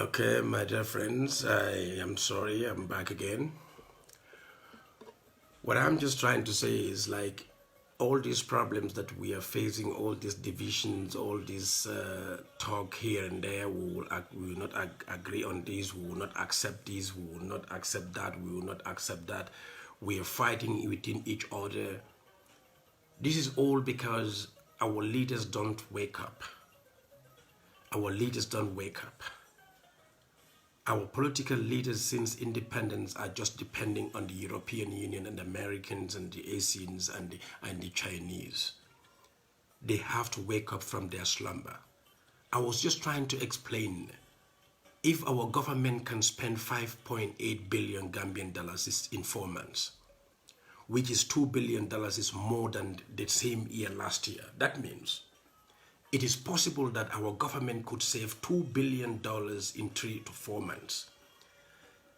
Okay, my dear friends, I am sorry, I'm back again. What I'm just trying to say is like all these problems that we are facing, all these divisions, all this talk here and there, we will not agree on this, we will not accept this, we will not accept that, we will not accept that. We are fighting within each other. This is all because our leaders don't wake up. Our leaders don't wake up. Our political leaders since independence are just depending on the European Union and the Americans and the Asians and the Chinese. They have to wake up from their slumber. I was just trying to explain, if our government can spend 5.8 billion Gambian dollars in 4 months, which is $2 billion is more than the same year last year, that means it is possible that our government could save $2 billion in 3 to 4 months.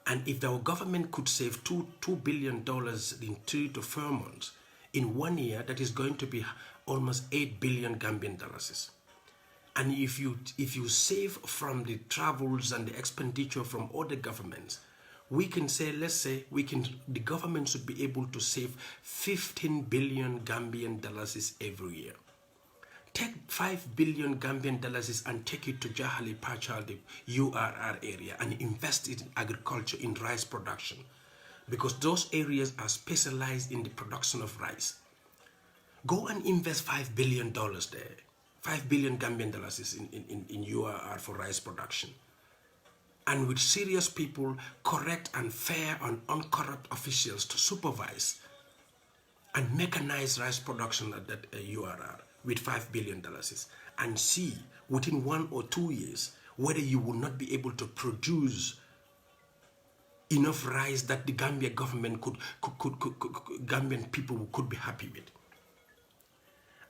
And if our government could save $2 billion in 3 to 4 months, in 1 year, that is going to be almost 8 billion Gambian dollars. And if you save from the travels and the expenditure from other governments, we can say, the government should be able to save 15 billion Gambian dollars every year. Take 5 billion Gambian dollars and take it to Jahali Pachal, the URR area, and invest it in agriculture, in rice production. Because those areas are specialized in the production of rice. Go and invest $5 billion there. 5 billion Gambian dollars in URR for rice production. And with serious people, correct and fair and uncorrupt officials to supervise and mechanize rice production at that URR. With $5 billion and see within 1 or 2 years whether you will not be able to produce enough rice that the Gambia government Gambian people could be happy with.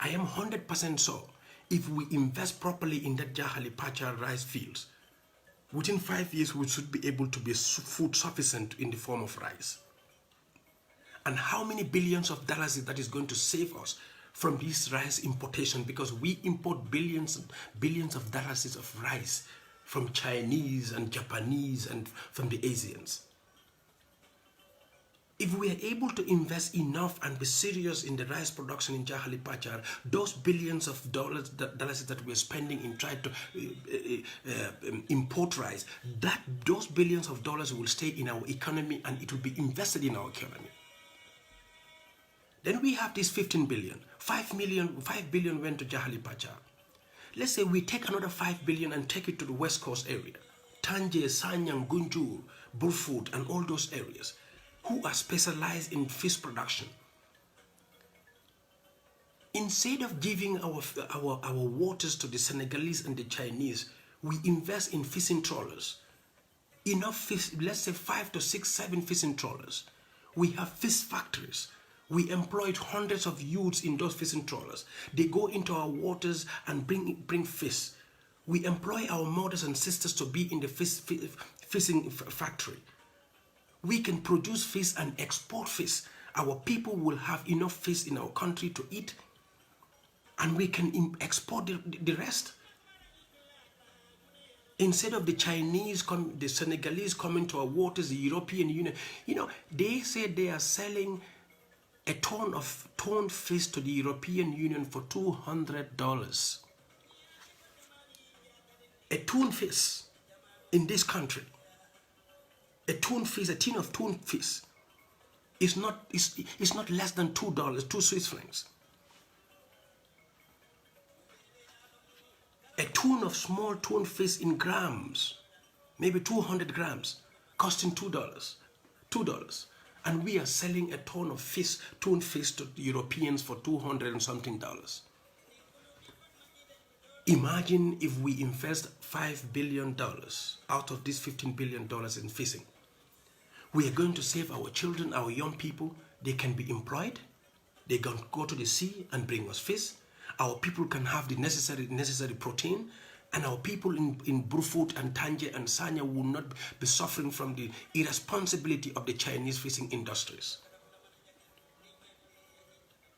I am 100% sure if we invest properly in that Jahali Pachal rice fields, within 5 years we should be able to be food sufficient in the form of rice. And how many billions of dollars that is going to save us from this rice importation, because we import billions and billions of dollars of rice from Chinese and Japanese and from the Asians. If we are able to invest enough and be serious in the rice production in Jahali Pachar, those billions of dollars that we are spending in trying to import rice, those billions of dollars will stay in our economy and it will be invested in our economy. Then we have this 15 billion. 5 billion went to Jahali Pachar. Let's say we take another 5 billion and take it to the West Coast area. Tanje, Sanyang, Gunjur, Burfoot, and all those areas who are specialized in fish production. Instead of giving our waters to the Senegalese and the Chinese, we invest in fishing trawlers. Enough fish, let's say 5 to 6, 7 fishing trawlers. We have fish factories. We employed hundreds of youths in those fishing trawlers. They go into our waters and bring fish. We employ our mothers and sisters to be in the fishing factory. We can produce fish and export fish. Our people will have enough fish in our country to eat, and we can export the rest. Instead of the Chinese, the Senegalese coming to our waters, the European Union, they say they are selling a ton of toned fish to the European Union for $200. A tuned fish in this country, a tin of tuned fish is not less than $2, 2 Swiss francs. A tun of small tuned fish in grams, maybe 200 grams, costing $2. And we are selling a ton of fish, tuned fish to the Europeans for $200 and something. Imagine if we invest $5 billion out of this $15 billion in fishing. We are going to save our children, our young people. They can be employed. They can go to the sea and bring us fish. Our people can have the necessary protein. And our people in Brufut and Tanje and Sanya will not be suffering from the irresponsibility of the Chinese fishing industries.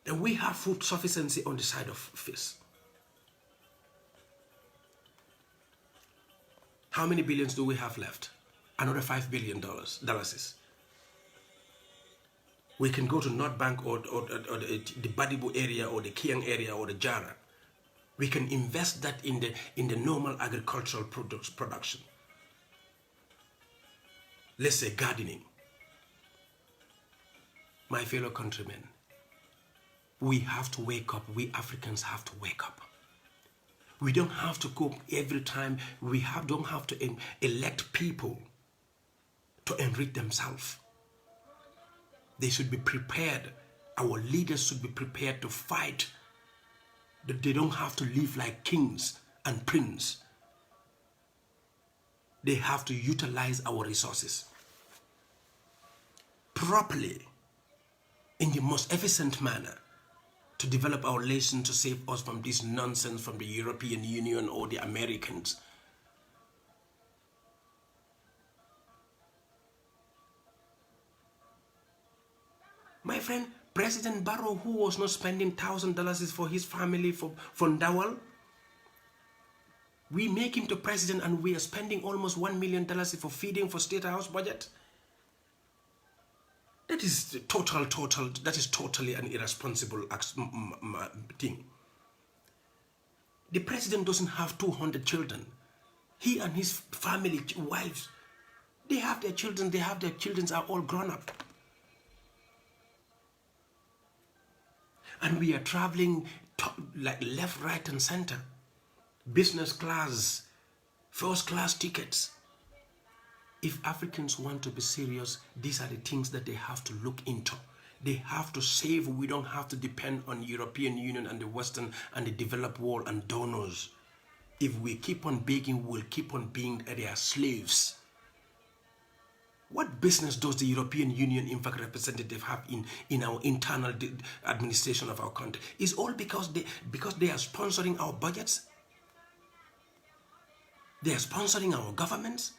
Then we have food sufficiency on the side of fish. How many billions do we have left? Another $5 billion. We can go to North Bank or the Badibu area or the Kiang area or the Jara. We can invest that in the normal agricultural production. Let's say gardening. My fellow countrymen, we have to wake up. We Africans have to wake up. We don't have to go every time. Don't have to elect people to enrich themselves. They should be prepared. Our leaders should be prepared to fight. That they don't have to live like kings and princes. They have to utilize our resources properly, in the most efficient manner, to develop our nation, to save us from this nonsense from the European Union or the Americans. My friend, President Barrow, who was not spending $1,000 for his family for Ndawal, we make him the president and we are spending almost $1 million for feeding for State House budget. That is totally an irresponsible thing. The president doesn't have 200 children. He and his family, wives, they have their children, are all grown up. And we are traveling like left, right, and center. Business class, first class tickets. If Africans want to be serious, these are the things that they have to look into. They have to save. We don't have to depend on European Union and the Western and the developed world and donors. If we keep on begging, we'll keep on being their slaves. What business does the European Union, in fact, representative have in our internal administration of our country? It's all because they are sponsoring our budgets. They are sponsoring our governments.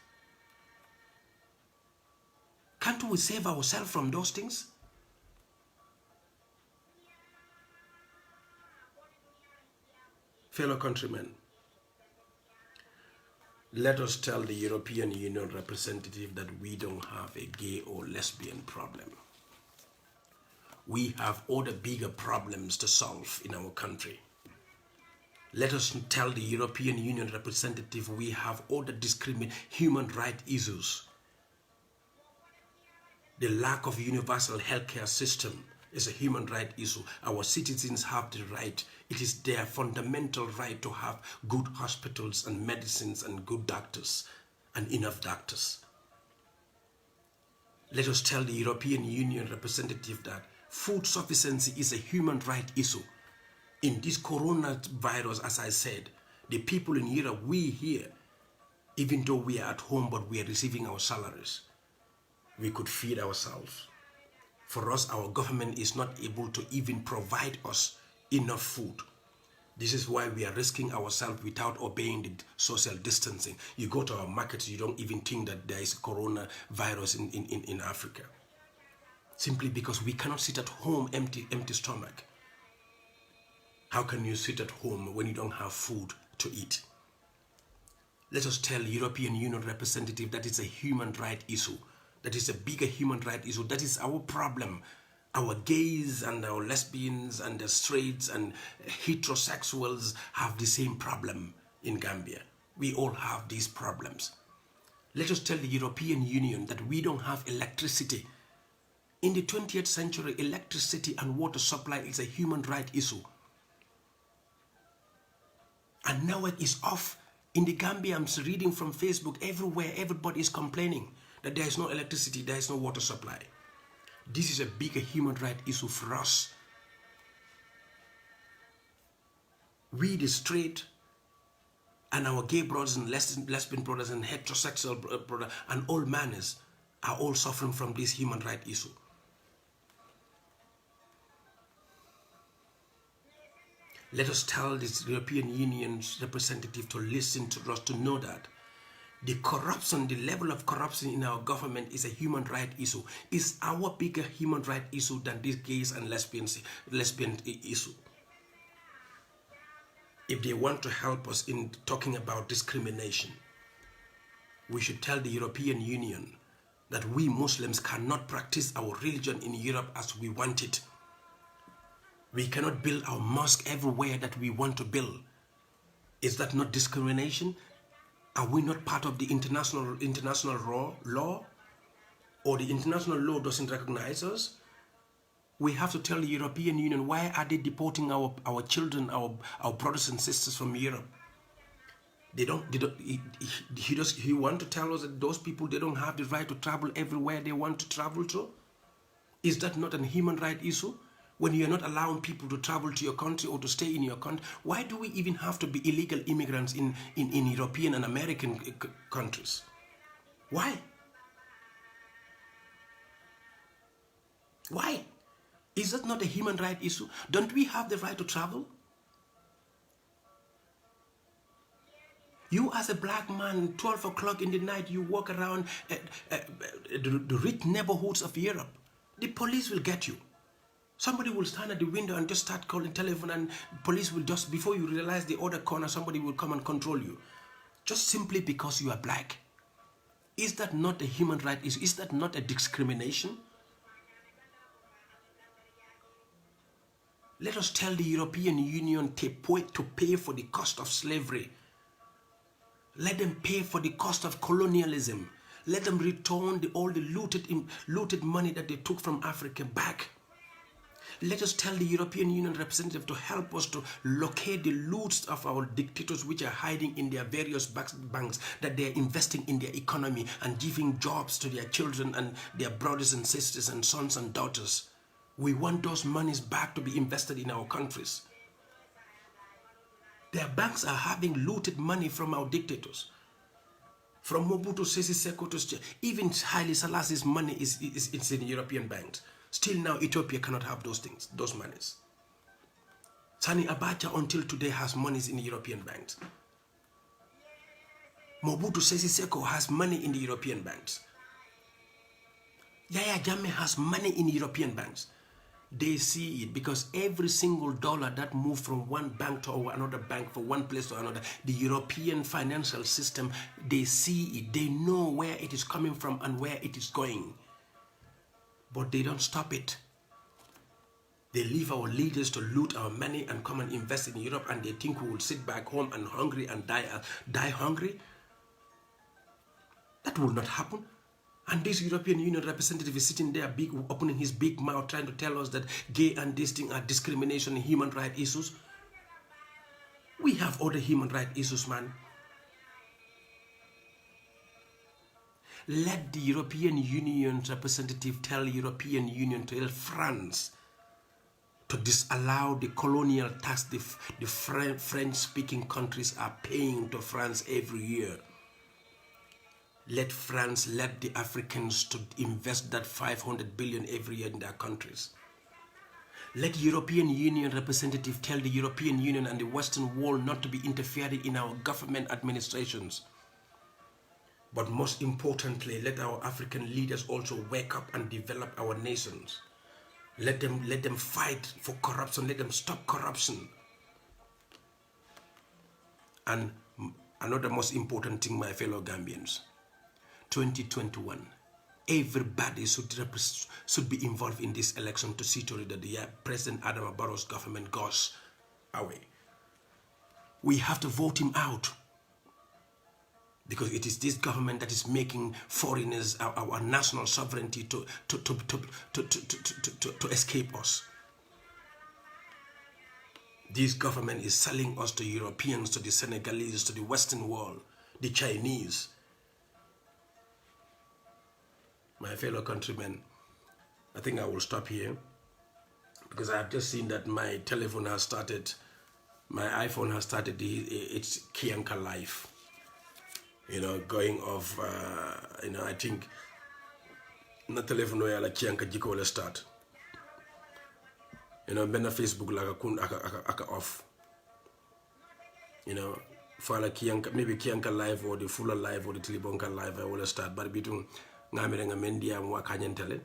Can't we save ourselves from those things? Fellow countrymen, let us tell the European Union representative that we don't have a gay or lesbian problem. We have other bigger problems to solve in our country. Let us tell the European Union representative we have other human rights issues. The lack of universal healthcare system is a human right issue. Our citizens have the right. It is their fundamental right to have good hospitals and medicines and good doctors and enough doctors. Let us tell the European Union representative that food sufficiency is a human right issue. In this coronavirus, as I said, the people in Europe, we here, even though we are at home but we are receiving our salaries, we could feed ourselves. For us, our government is not able to even provide us enough food. This is why we are risking ourselves without obeying the social distancing. You go to our markets, you don't even think that there is a coronavirus in Africa. Simply because we cannot sit at home empty stomach. How can you sit at home when you don't have food to eat? Let us tell European Union representative that it's a human right issue. That is a bigger human right issue. That is our problem. Our gays and our lesbians and the straights and heterosexuals have the same problem in Gambia. We all have these problems. Let us tell the European Union that we don't have electricity. In the 20th century, electricity and water supply is a human right issue. And now it is off. In the Gambia, I'm reading from Facebook, everywhere, everybody is complaining that there is no electricity, there is no water supply. This is a bigger human right issue for us. We, the straight, and our gay brothers and lesbian brothers and heterosexual brothers and all manners are all suffering from this human right issue. Let us tell this European Union's representative to listen to us, to know that the corruption, the level of corruption in our government is a human right issue. It's our bigger human right issue than this gays and lesbian issue. If they want to help us in talking about discrimination, we should tell the European Union that we Muslims cannot practice our religion in Europe as we want it. We cannot build our mosque everywhere that we want to build. Is that not discrimination? Are we not part of the international law? Or the international law doesn't recognize us? We have to tell the European Union, why are they deporting our children, our brothers and sisters from Europe? He want to tell us that those people, they don't have the right to travel everywhere they want to travel to? Is that not a human right issue? When you're not allowing people to travel to your country or to stay in your country, why do we even have to be illegal immigrants in European and American countries? Why? Why? Is that not a human right issue? Don't we have the right to travel? You as a black man, 12 o'clock in the night, you walk around the rich neighborhoods of Europe. The police will get you. Somebody will stand at the window and just start calling telephone, and police will just, before you realize the other corner, somebody will come and control you. Just simply because you are black. Is that not a human right issue? Is that not a discrimination? Let us tell the European Union to pay for the cost of slavery. Let them pay for the cost of colonialism. Let them return all the looted money that they took from Africa back. Let us tell the European Union representative to help us to locate the loots of our dictators which are hiding in their various banks, that they are investing in their economy and giving jobs to their children and their brothers and sisters and sons and daughters. We want those monies back to be invested in our countries. Their banks are having looted money from our dictators. From Mobutu Sese Seko to even Haile Selassie's money is in European banks. Still now, Ethiopia cannot have those things, those monies. Sani Abacha until today has monies in the European banks. Mobutu Sese Seko has money in the European banks. Yaya Jammeh has money in European banks. They see it because every single dollar that moves from one bank to another bank, from one place to another, the European financial system, they see it. They know where it is coming from and where it is going. But they don't stop it. They leave our leaders to loot our money and come and invest in Europe, and they think we will sit back home and hungry and die hungry. That will not happen. And this European Union representative is sitting there opening his big mouth trying to tell us that gay and this thing are discrimination and human rights issues. We have other human rights issues, man. Let the European Union representative tell European Union to tell France to disallow the colonial tax the French-speaking countries are paying to France every year. Let France, let the Africans to invest that 500 billion every year in their countries. Let European Union representative tell the European Union and the Western world not to be interfering in our government administrations. But most importantly, let our African leaders also wake up and develop our nations. Let them fight for corruption. Let them stop corruption. And another most important thing, my fellow Gambians, 2021, everybody should be involved in this election to see to it that the President Adama Barrow's government goes away. We have to vote him out, because it is this government that is making foreigners our national sovereignty to escape us. This government is selling us to Europeans, to the Senegalese, to the Western world, the Chinese. My fellow countrymen, I think I will stop here because I have just seen that my telephone has started, my iPhone has started its Kianka life, going off, I think na telephone where la Kianka jiko will start. Bena Facebook like a off. For la Kianka, maybe Kianka live or the Fuller live or the Tilibonka live, I will start, but between ngamirenga mendia mwa kanyentele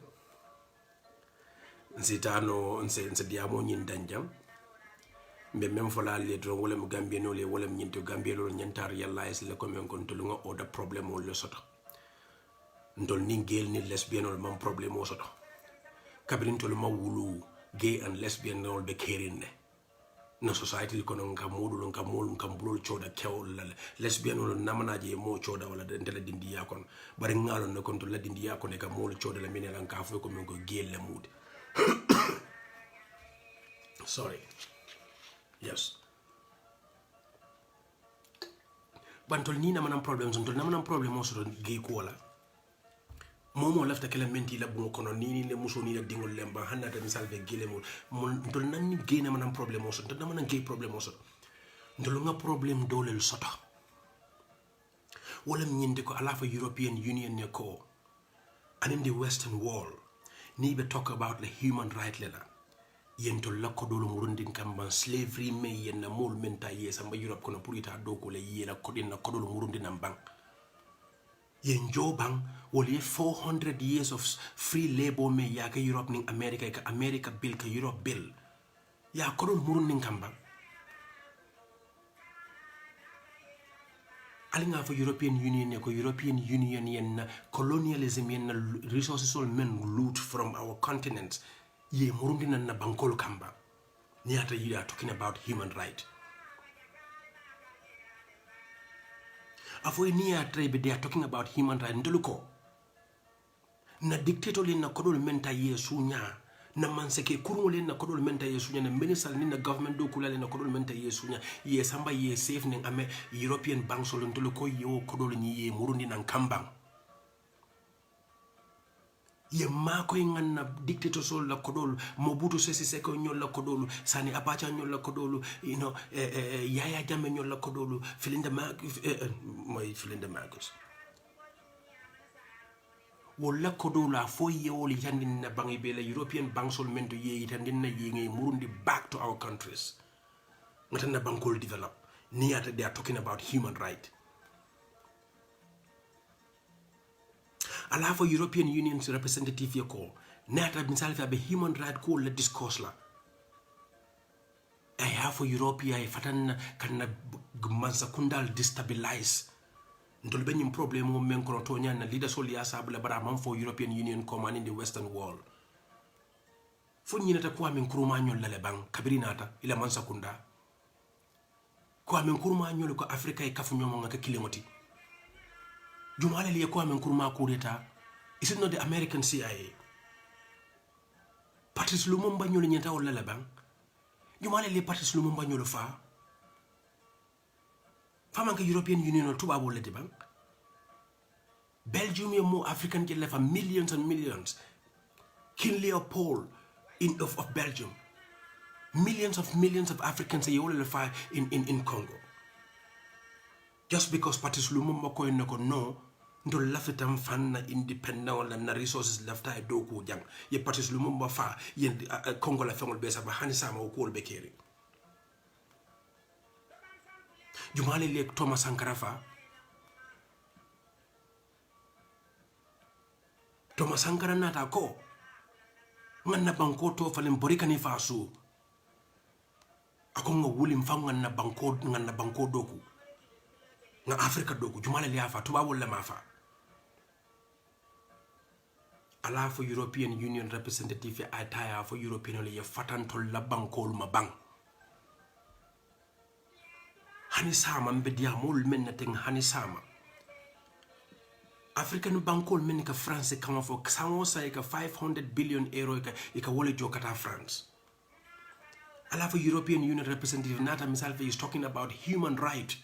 nsitano nse diamo nyindanjam mbe même fola le dron wala mu Gambia no le wala nyinto Gambia lo nyanta realize le ko men kon to nga oda problem o le soto ndol ni gel ni lesbian ol mam problem o soto kabrin to ma wulu gay and lesbian no be kerinde na society ko non ka modul ka mol ka bulol choda kewol lesbian ol namanaje mo choda wala de la dindi ya kon bari ngalo ne kon to la dindi ya kon ka mol choda la minela ka fo ko men ko gel le mud sorry yes bantol ni na manam problem son tol na manam problem o so gay ko wala momo lafta kala menti la bu kono ni le muso ni la dingol lemba hanna tan salve gele mo tol nan ni gene manam problem o so tol na manam gay problem o so ndol nga problem dolel soto wala nyinde ko ala fa European Union ne ko and in the Western world ni be talk about the human right lela yento la ko dolo murundin kamban slavery me yenna mol menta yesa mba Europe kono purita do ko le yela ko din na ko dolo murundin ambang yen jobang woli 400 years of free labor me ya ka Europe ning America ka America bill ka Europe bill ya ko dolo murundin kambang alinga for European Union ne ko European Union yenna colonialism yenna resources all men loot from our continents ye murundina na bankol kamba niata you are talking about human right afo niya trebe they are talking about human right nduluko na dictator le na kodol menta ye sunya na manseke kurmo le na kodol menta ye sunya na minister ni na government do kula le na kodol menta ye sunya ye samba ye safe ning ame European bank so nduluko yo kodol ni ye murundina kambang ye mako ngana dictator sol la kodol Mobutu Sese Seko nyol la kodolu Sani Abacha nyol la kodolu you know Yaya Jammeh nyol la kodolu Philinda Marcos wala kodola fo ye woli tandin na bangi bela European bank sol mento ye tandin na ye ngi murundi back to our countries ngata na bankol develop ni ata they are talking about human right ala for European Union's representative ye ko nata misal fa be human right ko la discourse la ay ha for Europe ay fatan kan mansa kundal destabilize ndol benyim problem mo men ko to nyana leader sol ya sabula bara man for European Union command in the Western world fo nyinata ko amen kuruma nyol la le bang kabirinata ila mansa kunda ko amen kuruma nyol ko Africa e kafu nyomo ngaka kilimoti Jumale liye kwa menkuruma kudeta. Is it not the American CIA? Patrice Lumumba nyole nyenta wala labang. Jumale liye Patrice Lumumba nyole fa. Famanka European Union tuba wala de bang. Belgium ye mo African jelle fa millions and millions. King Leopold of Belgium. Millions of Africans ye wala fa in Congo. Just because Patrice Lumumba ko nako no ndo lafitam fan na independent wala na resources lafta e doku jang ye Patrice Lumumba fa ye Congo la fengol be sa ba hani sama ko be keri jumale le Thomas Sankara fa Thomas Sankara nata ko nganna banko to falen borikani fa su ako ngo wulim fa nganna banko doku na Africa doku jumale li afa tuba wala mafa ala for European Union representative ataya for European le fatan tol la bankol ma bang hani sama mbedia mol men naten hani sama African bankol men ka France kama fo samo sa ka 500 billion euro ka wole jokata France ala for European Union representative nata misal is talking about human right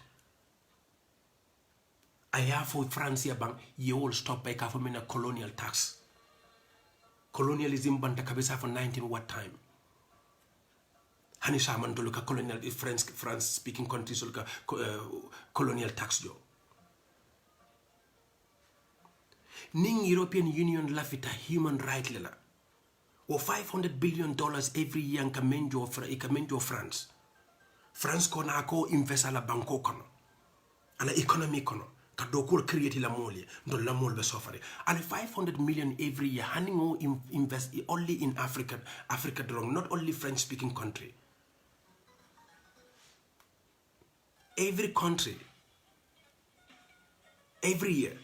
I have for France ya bang you will stop by ka for mena colonial tax colonialism banta kabisa for 19 what time hani shaman to ka colonial France speaking countries ka colonial tax jo ning European Union lafita human right lela o $500 billion every year kamenjo France kona ko investa la banko kono ala economy kono kadokul create la mole ndo la mole be sofare and 500 million every year hanimo invest only in Africa drong not only French speaking country every country, every year,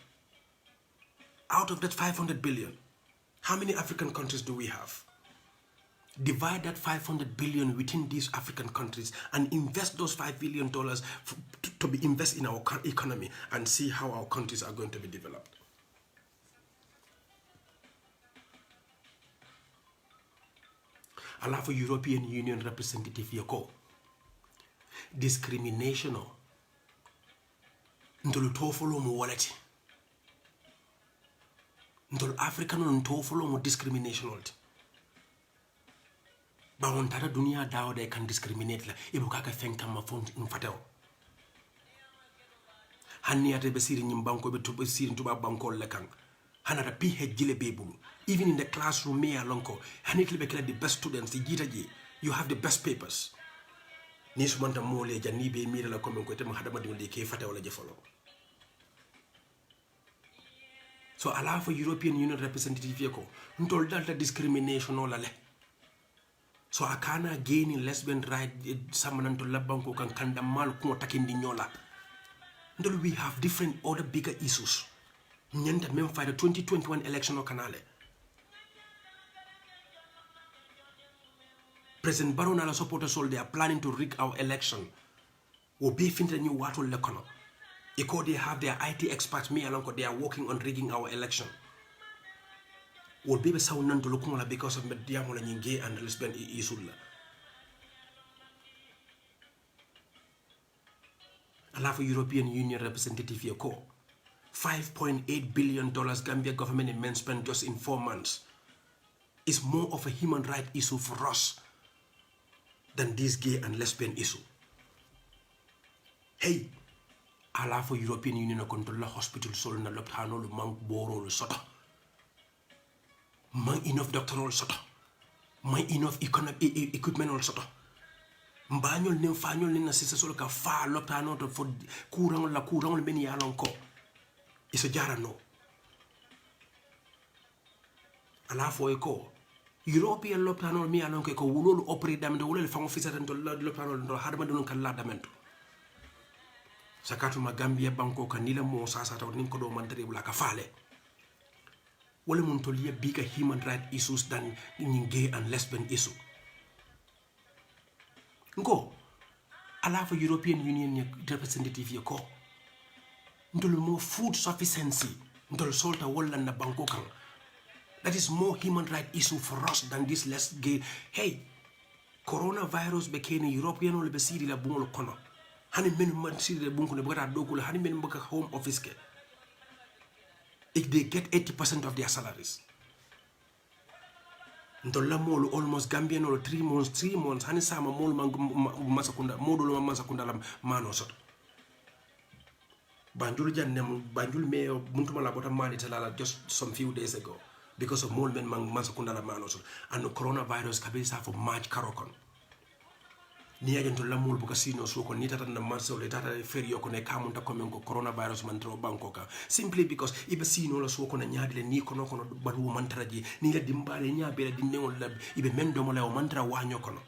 out of that 500 billion, how many African countries do we have? Divide that 500 billion within these African countries and invest those $5 billion to be invested in our economy and see how our countries are going to be developed. Allow for European Union representative yoko. Discrimination ndolu tofolo mu wallet. Ndolu African on tofolo mu discrimination wallet. Ba on tata dunia dawo they can discriminate la ibu kaka fenka ma fon fateo. Hanni ate be siri nyim banko be tuba siri tuba banko le kan. Hanata PhD jile bebulu. Even in the classroom me alonko, hanit be kila the best students the jitaji. You have the best papers. Ni sumanta mole jani be mira la komen ko te ma hadama de ke fateo la jefolo. So allow for European Union representative yeko. Ntol dalta discrimination o lale. So akana gain lesbian right samanan to labanko kan kanda mal ko takindi nyola. Ntol we have different other bigger issues. Nyanta mem fight the 2021 election o kanale. President Barrow and supporters all they are planning to rig our election. Will be finta new water lekono. Because they have their IT experts, me along, they are working on rigging our election. Will be sound none to look because of Mediamola gay and lesbian issue. Allow for European Union representative your call. $5.8 billion Gambia government immense spent just in 4 months. Is more of a human rights issue for us than this gay and lesbian issue. Hey, allow for European Union to control the hospital sol na loptano lu mang boro soto. Mang enough doctoral soto. Mang enough equipment all soto. Mbanyol nim fanyol ni na sisa sol ka fa loptano to for kurang meni yalon ko. Isa jara no. Allow for a ko. European loptano mi alon ko wulolu operate dam de wulel fango fisatan to loptano do hadama dun kan la damento. Sakatu ma Gambia banko kanila mo sasa ta nin ko do man bula ka fale. Wala mun to liya bigger human rights issues than gay and lesbian issue. Ngo allow for European Union representative yako. Ndolo more food sufficiency. Ndolo solta wala na banko kan. That is more human rights issue for us than this less gay. Hey, coronavirus became a European or besiri la bungolo kono. Hani men man see the bunko ne bugata dokula hani men buka home office ke. If they get 80% of their salaries. Ndola molu almost Gambian or 3 months hani sama molu masakunda modulo masakunda la mano soto. Banjul jannem banjul me muntuma la bota mani talala just some few days ago because of molu men masakunda la mano soto and the coronavirus kabisa for March karokon. Ni ajanto lamul buka sino suko ni tata na marso le tata feri yoko ne kamunta komengo coronavirus mantro banko ka simply because ibe sino la suko na nyaadi le ni kono balu mantraji ni la dimbale nyaabe la dinneol la ibe mendo mo la o mantra wanyo kono.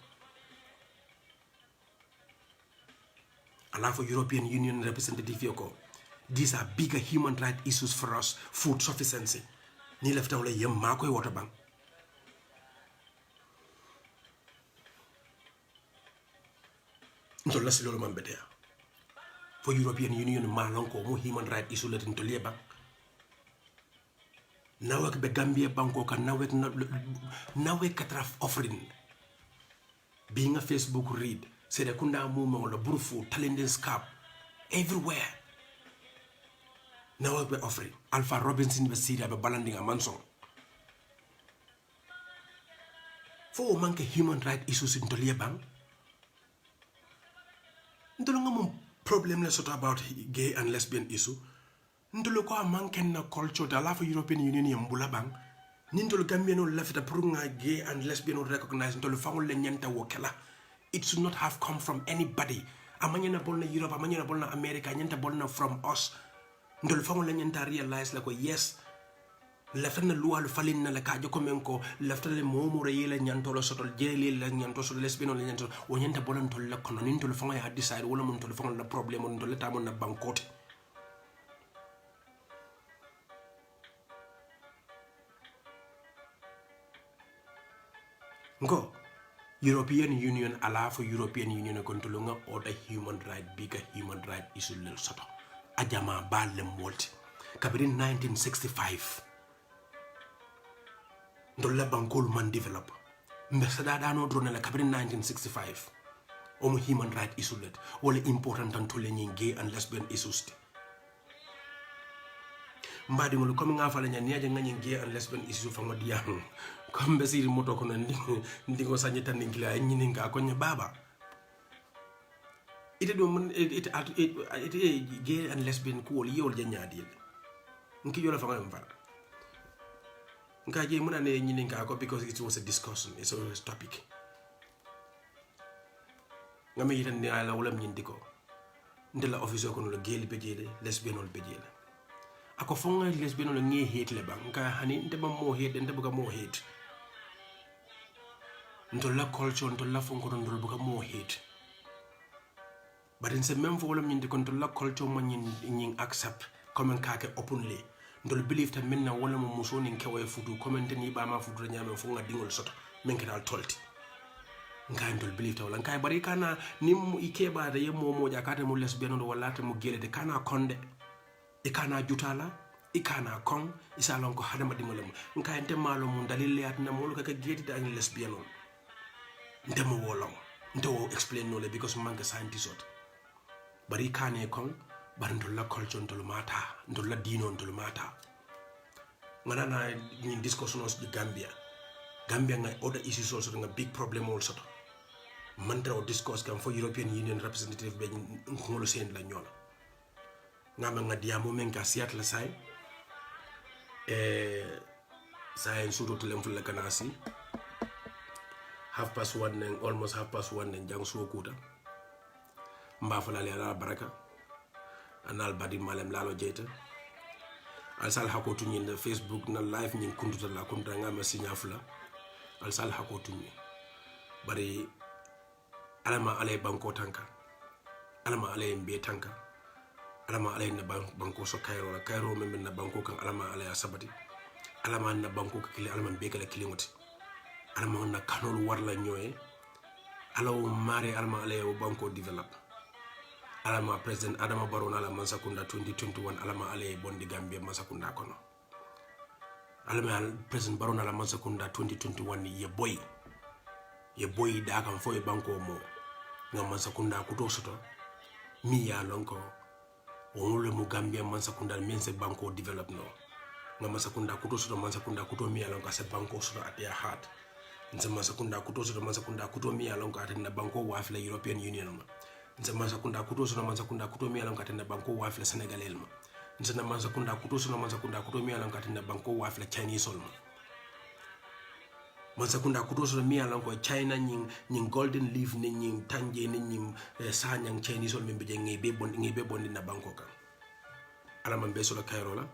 Allow for European Union representative yoko. These are bigger human rights issues for us. Food sufficiency. Ni left ole yem mako water bank. So let's man better. For European Union malonko mo human rights issue let into lieba. Nawek be Gambia banko kan nawek katraf offering. Being a Facebook read, say the kunda movement or the burufu, talending scap everywhere. Nawek be offering. Alpha Robinson be Syria be balanding a manson. For manke human rights issues into lieba. Ndolo nga problem le sort about gay and lesbian issue. Ndolo ko manken na culture da la for European Union yambula bang. Nindolo Gambia no left the prunga gay and lesbian recognize ndolo fangol le nyanta wokela. It should not have come from anybody. Amanya na bolna Europe, amanya na bolna America, nyanta bolna from us. Ndolo fangol le nyanta realize like yes, laftan luwal falin na la kajo komen ko laftan le momure yele nyantolo sotol jeli la nyanto so lesbino le nyanto o nyanta bolan tol la kono nin tol fanga ya decide wala mun tol fanga la problème on tol ta mon na bankote ngo European Union ala fo European Union kontolo nga order human right bigger human right issue lel soto ajama balle molti kabiri 1965 ndolla bankol man develop mbesada dano drone la kabiri 1965 omo human right issue let wala important tan to lenyi gay and lesbian issues mbadi ngol comme nga fala nya niaje nga gay and lesbian issues fa ngodi yang comme besiri moto ko nan ndingo sagne tan ngila nyini nga ko nya baba ite do mun ite gay and lesbian ko wol yewol janyadi nki yola fa ngam fa nka je mun ane nyini nga ko because it was a discussion it's a topic ngame yitan ni ala wala nyindi ko ndela officer ko no gay bejele lesbian ol bejele ako fonga lesbian ol ngi hate le bang ka hani ndeba mo hate ndeba mo hate ndolla culture ndolla fonko ndol buka mo hate but in se même fo wala nyindi ko ndolla culture mo nyin accept comme kake openly ndol believe ta menna wala mo musoni nkewe futu comment ni ba ma futu nyame fo nga dingol soto men kedal tolti ngai ndol believe ta wala ngai bari kana nim ikeba da yemo mo jakata mo lesbian ndo wala ta mo gelede kana konde e kana jutala e kana kon isalon ko hadama dingolem ngai ente malo mo dalil yat na mo ka geti da ni lesbian on ndemo wolong ndo explain no le because manga scientist bari kane kon bar ndolla culture ndol mata ndolla dino ndol mata ngana na ni discussion os di Gambia nga other issues also nga big problem also mandra o discuss kam for European Union representative be ngolo sen la nyola ngama nga diamo men ka siat la sai sai suru to lem fulla kanasi 1:30 and almost 1:30 and jang so kuta mba fala le ala baraka anal badi malem Lalo Jaiteh al sal hakotu nyi na Facebook na live nyi kunduta la kunta ngama sinya fula al sal hakotu nyi bari alama alay banko tanka alama alay mbe tanka alama alay na banko so Cairo men na banko kan alama alay sabati alama na banko ka kili alama be kala kilingoti alama na kanol warla nyoy alaw mare alama alay banko develop alama president Adama Barrow na la Mansakunda 2021 alama alay bondi Gambia Mansakunda kono alama president Barrow na la Mansakunda 2021 ye boy da kan fo e banko mo ngam Mansakunda kuto soto mi ya lonko wonule mu Gambia Mansakunda men se banko develop no ngam Mansakunda kuto soto Mansakunda kuto mi ya lonko se banko soto at their heart nse Mansakunda kuto soto Mansakunda kuto mi ya lonko atenda banko wa afla European Union ma nse Mansakunda kuto soto Mansakunda kuto mi ya lonko atenda banko wa afla Senegalese ma nse Mansakunda kuto soto Mansakunda kuto mi ya lonko atenda banko wa afla Chinese ma Mansakunda kutoso mi ala ko China nyin golden leaf ni nyin tanje ni nyin sanyang Chinese sol membe ngebe bondi na banko kan alama beso la Cairo la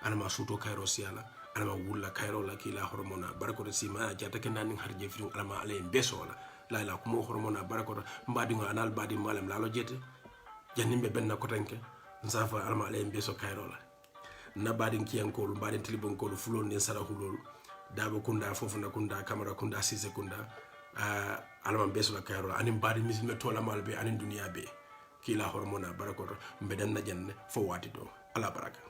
alama suto Cairo siala alama wulla Cairo la kila hormona barako de sima jata kenan harje fi alama ale beso la la ko mo hormona barako mbadi ngo anal badi malam Lalo Jaiteh janimbe benna ko tanke nsafa alama ale beso Cairo la na badi kiyanko mbadi tilibon ko fulon ni sara hulol dabo kunda fofu na kunda kamera kunda sise kunda alama beso la Cairo anim badi misme tola malbe anin dunia be kila hormona barakoto mbeden na janne fo wati do ala baraka